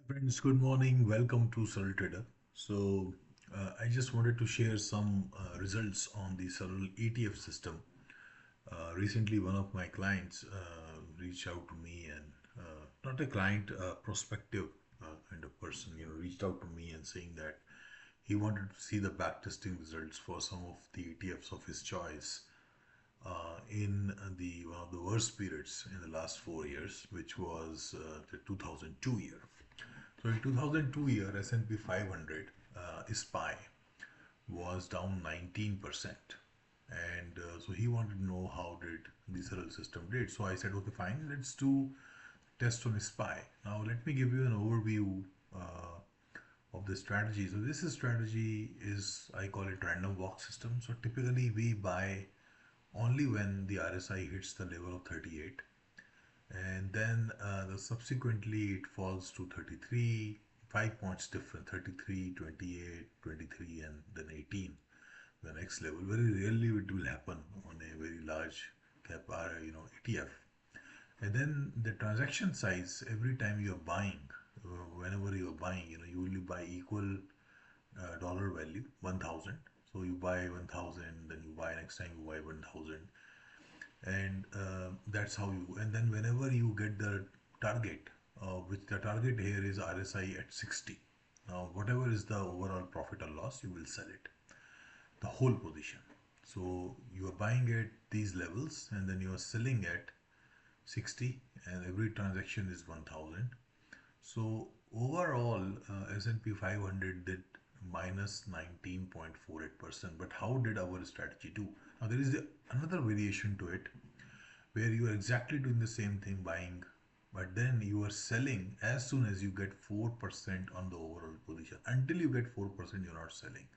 Friends, good morning. Welcome to Saral Trader. I just wanted to share some results on the Saral ETF system. Recently, one of my clients reached out to me, and not a client, a prospective kind of person, reached out to me and saying that he wanted to see the backtesting results for some of the ETFs of his choice in the one of the worst periods in the last 4 years, which was the 2002 year. So in 2002 year, S&P 500 SPY was down 19%. And so he wanted to know how did the Saral system did. So I said, okay, fine, let's do test on SPY. Now let me give you an overview of the strategy. So this strategy is, I call it random walk system. So typically we buy only when the RSI hits the level of 38, and then subsequently it falls to 33, 5 points different, 33, 28, 23, and then 18, the next level. Very rarely it will happen on a very large cap ETF. And then the transaction size, every time you're buying, whenever you're buying, you will buy equal dollar value, 1000. So you buy 1000, then you buy next time you buy 1000, and that's how you. And then whenever you get the target, which the target here is RSI at 60. Now whatever is the overall profit or loss, you will sell it, the whole position. So you are buying at these levels and then you are selling at 60, and every transaction is 1000. So overall, S&P 500 did minus 19.48%. But how did our strategy do? Now there is another variation to it, where you are exactly doing the same thing, buying, but then you are selling as soon as you get 4% on the overall position. Until you get 4%, you're not selling.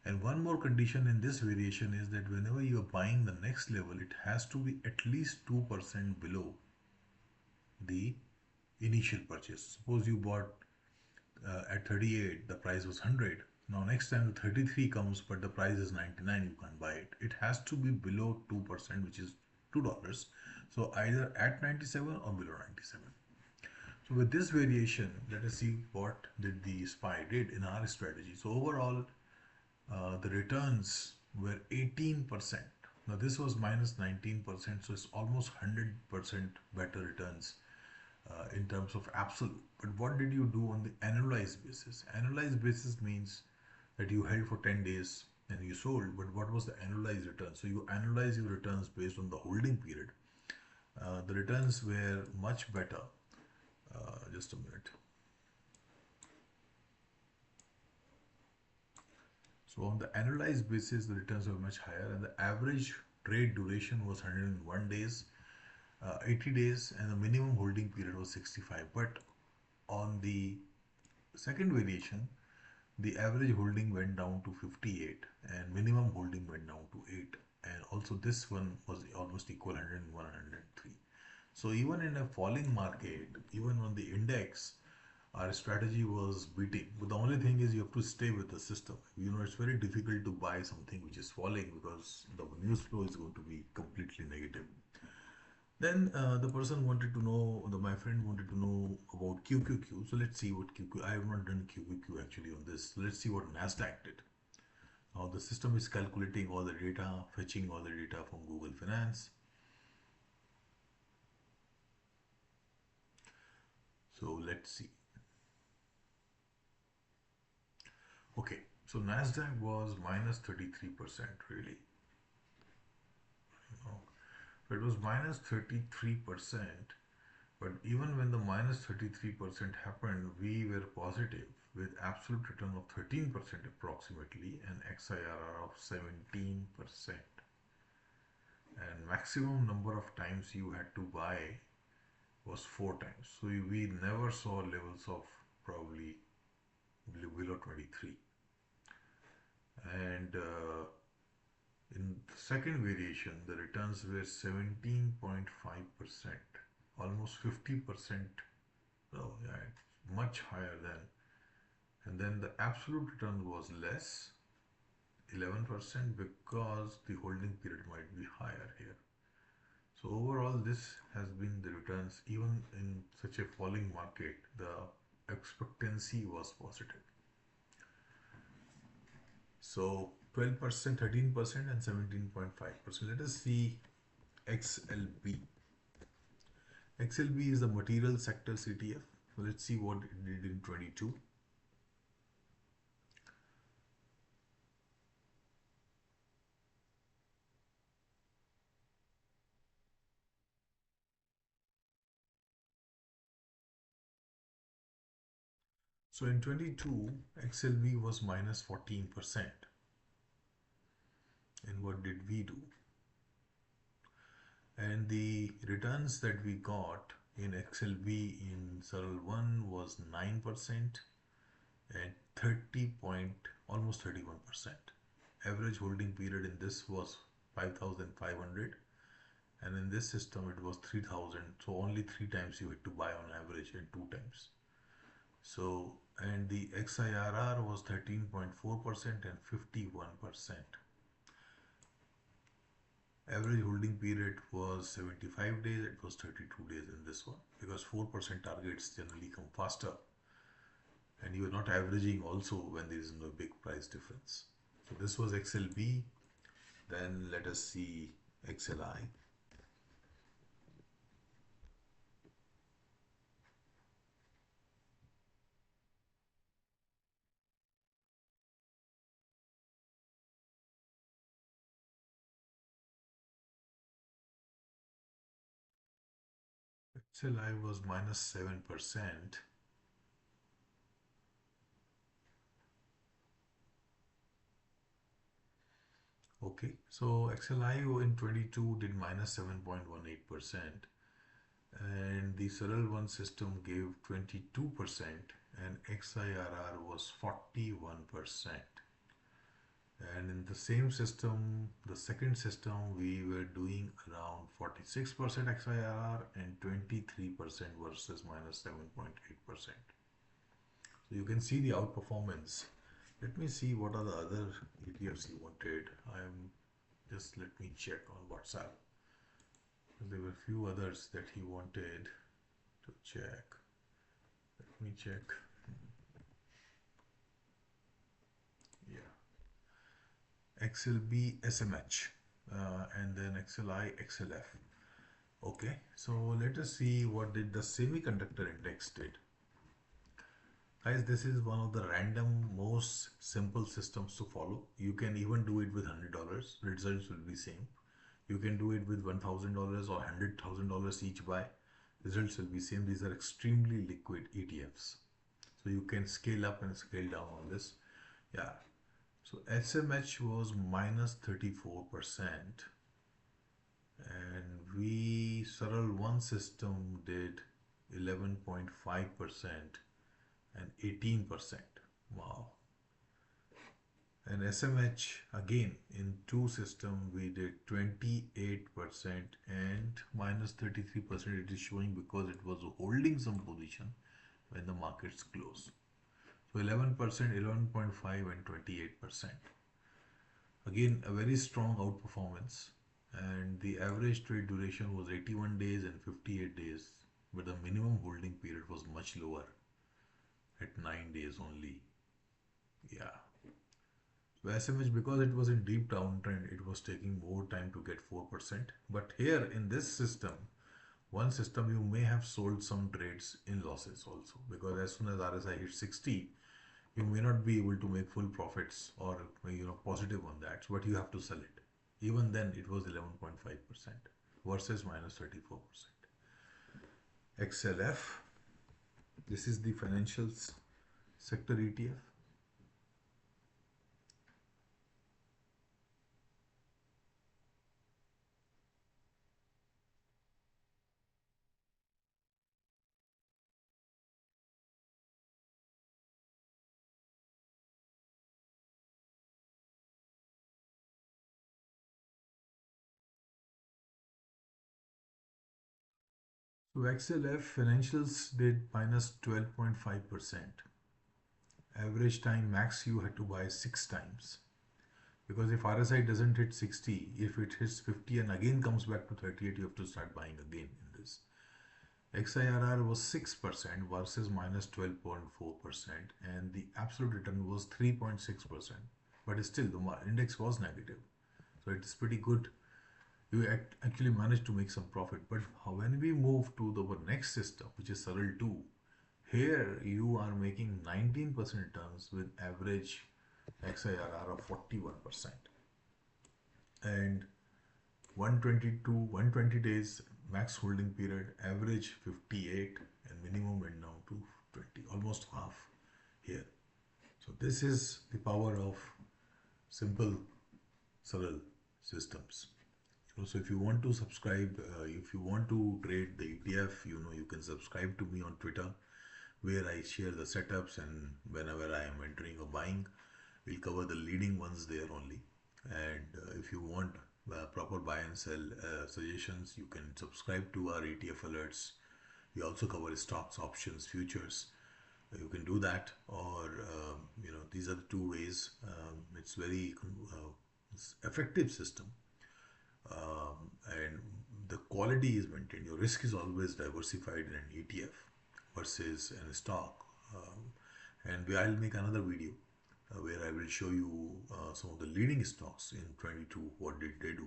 And one more condition in this variation is that whenever you are buying the next level, it has to be at least 2% below the initial purchase. Suppose you bought at 38, the price was 100. Now next time the 33 comes, but the price is 99, you can't buy it. It has to be below 2%, which is $2. So either at 97 or below 97. So with this variation, let us see what did the SPY did in our strategy. So overall, the returns were 18%. Now this was minus 19%, so it's almost 100% better returns in terms of absolute. But what did you do on the annualized basis? Annualized basis means that you held for 10 days and you sold, but what was the annualized return? So you analyze your returns based on the holding period. The returns were much better. Just a minute. So on the annualized basis, the returns were much higher, and the average trade duration was 101 days, 80 days, and the minimum holding period was 65. But on the second variation, the average holding went down to 58 and minimum holding went down to 8. And also this one was almost equal, 101, 103. So even in a falling market, even on the index, our strategy was beating. But the only thing is you have to stay with the system. It's very difficult to buy something which is falling because the news flow is going to be completely negative. Then the person wanted to know, my friend wanted to know about QQQ. So let's see what QQ. I have not done QQQ actually on this. So let's see what Nasdaq did. Now the system is calculating all the data, fetching all the data from Google Finance. So let's see. Okay, so Nasdaq was minus 33%, really. So it was minus 33%. But even when the minus 33% happened, we were positive with absolute return of 13% approximately and XIRR of 17%. And maximum number of times you had to buy was 4 times. So we never saw levels of probably below 23. And in the second variation, the returns were 17.5%, almost 50%. Oh, yeah, it's much higher than. And then the absolute return was less, 11%, because the holding period might be higher here. So overall, this has been the returns. Even in such a falling market, the expectancy was positive. So 12%, 13%, and 17.5%. Let us see XLB. XLB is the material sector ETF. So let's see what it did in 22. So in 22, XLB was minus 14%. And what did we do? And the returns that we got in XLB in Saral 1 was 9% and 30 point, almost 31%. Average holding period in this was 5,500, and in this system it was 3,000. So only 3 times you had to buy on average and 2 times. So, and the XIRR was 13.4% and 51%. Average holding period was 75 days, it was 32 days in this one, because 4% targets generally come faster, and you are not averaging also when there is no big price difference. So this was XLB. Then let us see XLI. XLI was minus 7%. Okay, so XLI in 22 did minus 7.18%, and the Saral 1 system gave 22%, and XIRR was 41%. And in the same system, the second system, we were doing around 46% XIRR and 23% versus minus 7.8%. So you can see the outperformance. Let me see what are the other ETFs he wanted. Let me check on WhatsApp. There were a few others that he wanted to check. Let me check. Yeah. XLB, SMH, and then XLI, XLF. Okay, so let us see what did the semiconductor index did. Guys, this is one of the random, most simple systems to follow. You can even do it with $100. Results will be same. You can do it with $1,000 or $100,000 each buy. Results will be same. These are extremely liquid ETFs. So you can scale up and scale down on this. Yeah. So SMH was minus 34%. And we Saral 1 system did 11.5% and 18%. Wow. And SMH again in 2 system we did 28% and minus 33%. It is showing because it was holding some position when the markets close. So 11%, 11.5 and 28%. Again, a very strong outperformance, and the average trade duration was 81 days and 58 days, but the minimum holding period was much lower at 9 days only. Yeah. So SMH, because it was in deep downtrend, it was taking more time to get 4%. But here in this system, one system, you may have sold some trades in losses also, because as soon as RSI hits 60, you may not be able to make full profits or positive on that, but you have to sell it. Even then it was 11.5% versus minus 34%. XLF, this is the financials sector ETF. So XLF financials did minus 12.5%. Average time max you had to buy 6 times. Because if RSI doesn't hit 60, if it hits 50 and again comes back to 38, you have to start buying again in this. XIRR was 6% versus minus 12.4%, and the absolute return was 3.6%. But still, the index was negative. So it is pretty good. You actually managed to make some profit. But when we move to the next system, which is Saral 2, here you are making 19% returns with average XIRR of 41%. And 120 days max holding period, average 58, and minimum went down to 20, almost half here. So this is the power of simple Saral systems. So if you want to subscribe, if you want to trade the ETF, you can subscribe to me on Twitter, where I share the setups, and whenever I am entering or buying, we'll cover the leading ones there only. And if you want proper buy and sell suggestions, you can subscribe to our ETF alerts. We also cover stocks, options, futures. You can do that, or these are the two ways. It's very effective system, and the quality is maintained. Your risk is always diversified in an ETF versus in a stock. And I'll make another video where I will show you some of the leading stocks in 22, what did they do,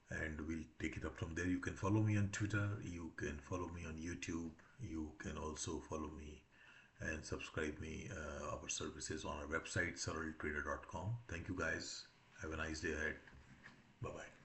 and we'll take it up from there. You can follow me on Twitter, you can follow me on YouTube, you can also follow me and subscribe me our services on our website saraltrader.com. Thank you guys. Have a nice day ahead. Bye bye.